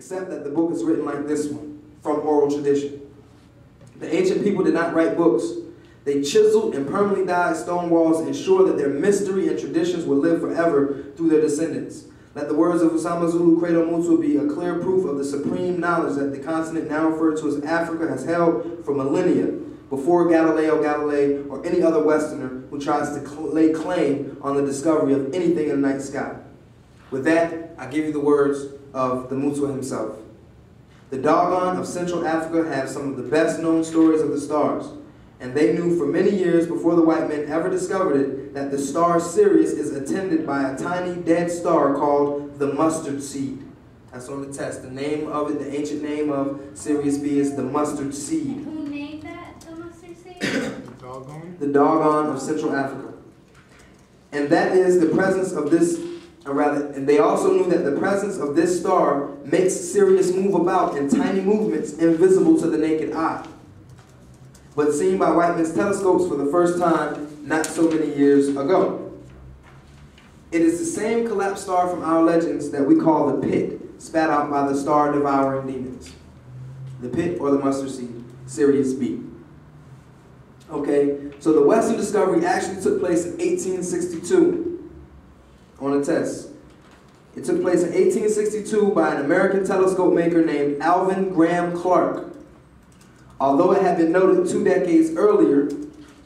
except that the book is written like this one, from oral tradition. The ancient people did not write books. They chiseled and permanently dyed stone walls to ensure that their mystery and traditions would live forever through their descendants. Let the words of Usama Zulu Credo Mutua be a clear proof of the supreme knowledge that the continent now referred to as Africa has held for millennia, before Galileo Galilei or any other Westerner who tries to lay claim on the discovery of anything in the night sky. With that, I give you the words of the Mutua himself. The Dogon of Central Africa have some of the best known stories of the stars, and they knew for many years before the white men ever discovered it that the star Sirius is attended by a tiny dead star called the mustard seed. That's on the test. The name of it, the ancient name of Sirius B is the mustard seed. Who named that, the mustard seed? The Dogon? The Dogon of Central Africa. And that is the presence of this, or rather, and they also knew that the presence of this star makes Sirius move about in tiny movements invisible to the naked eye, but seen by white men's telescopes for the first time not so many years ago. It is the same collapsed star from our legends that we call the pit, spat out by the star-devouring demons. The pit or the mustard seed, Sirius B. Okay, so the Western discovery actually took place in 1862 on a test. It took place in 1862 by an American telescope maker named Alvin Graham Clark. Although it had been noted 2 decades earlier,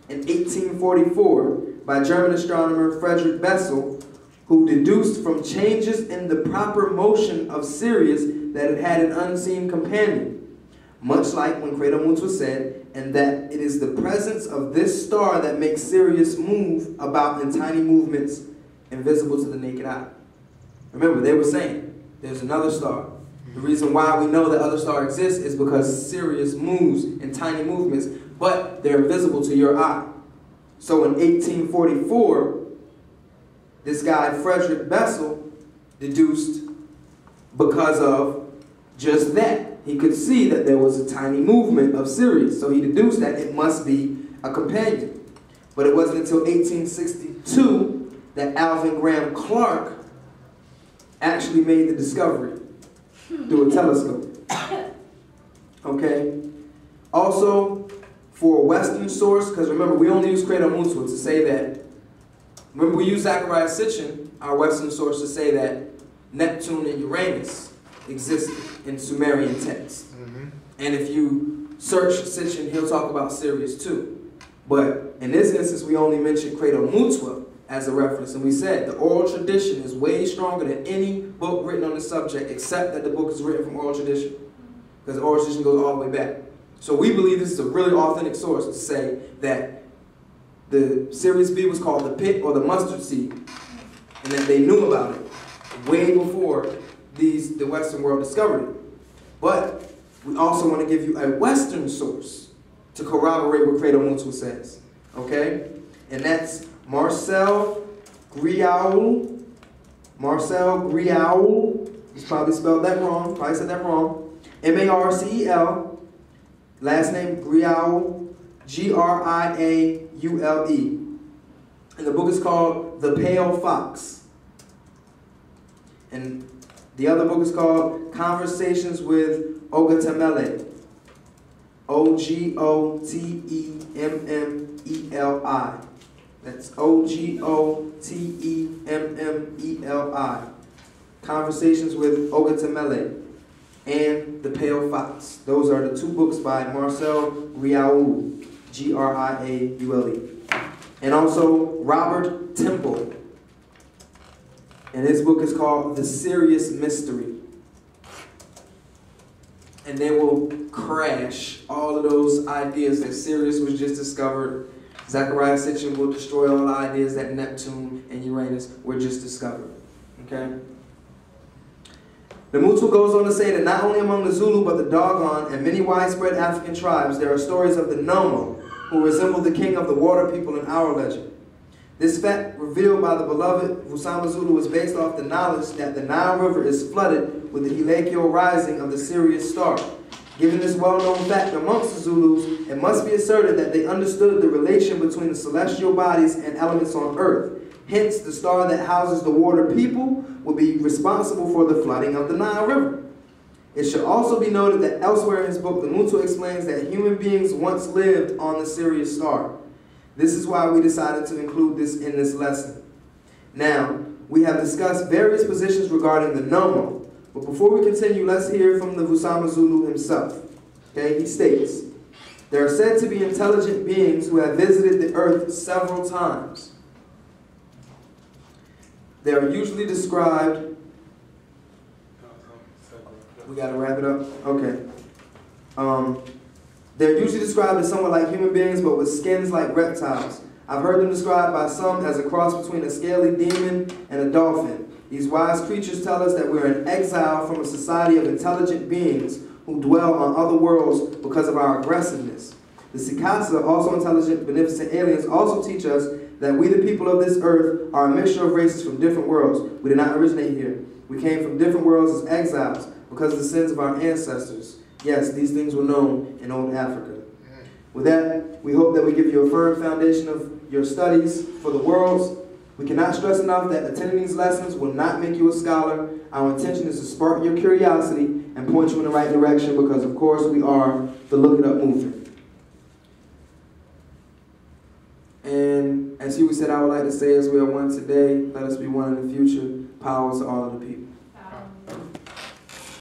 in 1844, by German astronomer Frederick Bessel, who deduced from changes in the proper motion of Sirius that it had an unseen companion, much like when Credo Mutua said, and that it is the presence of this star that makes Sirius move about in tiny movements invisible to the naked eye. Remember, they were saying there's another star. The reason why we know that other star exists is because Sirius moves in tiny movements, but they're invisible to your eye. So in 1844, this guy, Frederick Bessel, deduced because of just that. He could see that there was a tiny movement of Sirius, so he deduced that it must be a companion. But it wasn't until 1862 that Alvin Graham Clark actually made the discovery through a telescope. Okay? Also, for a Western source, because remember, we only use Credo Mutua to say that, remember we use Zechariah Sitchin, our Western source, to say that Neptune and Uranus exist in Sumerian texts. And if you search Sitchin, he'll talk about Sirius too. But in this instance, we only mentioned Credo Mutua as a reference. And we said the oral tradition is way stronger than any book written on the subject, except that the book is written from oral tradition, because oral tradition goes all the way back. So we believe this is a really authentic source to say that the Sirius B was called the pit or the mustard seed, and that they knew about it way before the Western world discovered it. But we also want to give you a Western source to corroborate what Credo Mutua says, okay? And that's Marcel Griaul. Marcel Griaul. He's probably spelled that wrong. Probably said that wrong. M-A-R-C-E-L. Last name Griaul. G-R-I-A-U-L-E. And the book is called The Pale Fox. And the other book is called Conversations with Ogatamele. O-G-O-T-E-M-M-E-L-I. That's O-G-O-T-E-M-M-E-L-I. Conversations with Ogatamele and The Pale Fox. Those are the 2 books by Marcel Griaul, G-R-I-A-U-L-E. And also Robert Temple. And his book is called The Sirius Mystery. And they will crash all of those ideas that Sirius was just discovered. Zechariah Sitchin will destroy all the ideas that Neptune and Uranus were just discovered. Okay? The Mutua goes on to say that not only among the Zulu, but the Dogon and many widespread African tribes, there are stories of the Nomo, who resemble the king of the water people in our legend. This fact, revealed by the beloved Usama Zulu, is based off the knowledge that the Nile River is flooded with the helioidal rising of the Sirius star. Given this well-known fact amongst the Zulus, it must be asserted that they understood the relation between the celestial bodies and elements on earth. Hence, the star that houses the water people will be responsible for the flooding of the Nile River. It should also be noted that elsewhere in his book, the Mutu explains that human beings once lived on the Sirius star. This is why we decided to include this in this lesson. Now, we have discussed various positions regarding the Nomo, but before we continue, let's hear from the Vusama Zulu himself. Okay, he states, there are said to be intelligent beings who have visited the earth several times. They are usually described... We got to wrap it up? Okay. They're usually described as somewhat like human beings, but with skins like reptiles. I've heard them described by some as a cross between a scaly demon and a dolphin. These wise creatures tell us that we're in exile from a society of intelligent beings who dwell on other worlds because of our aggressiveness. The Sikasa, also intelligent, beneficent aliens, also teach us that we, the people of this earth, are a mixture of races from different worlds. We did not originate here. We came from different worlds as exiles because of the sins of our ancestors. Yes, these things were known in old Africa. With that, we hope that we give you a firm foundation of your studies for the worlds. We cannot stress enough that attending these lessons will not make you a scholar. Our intention is to spark your curiosity and point you in the right direction because, of course, we are the Look It Up movement. And as Huey said, I would like to say, as we are one today, let us be one in the future. Power to all of the people.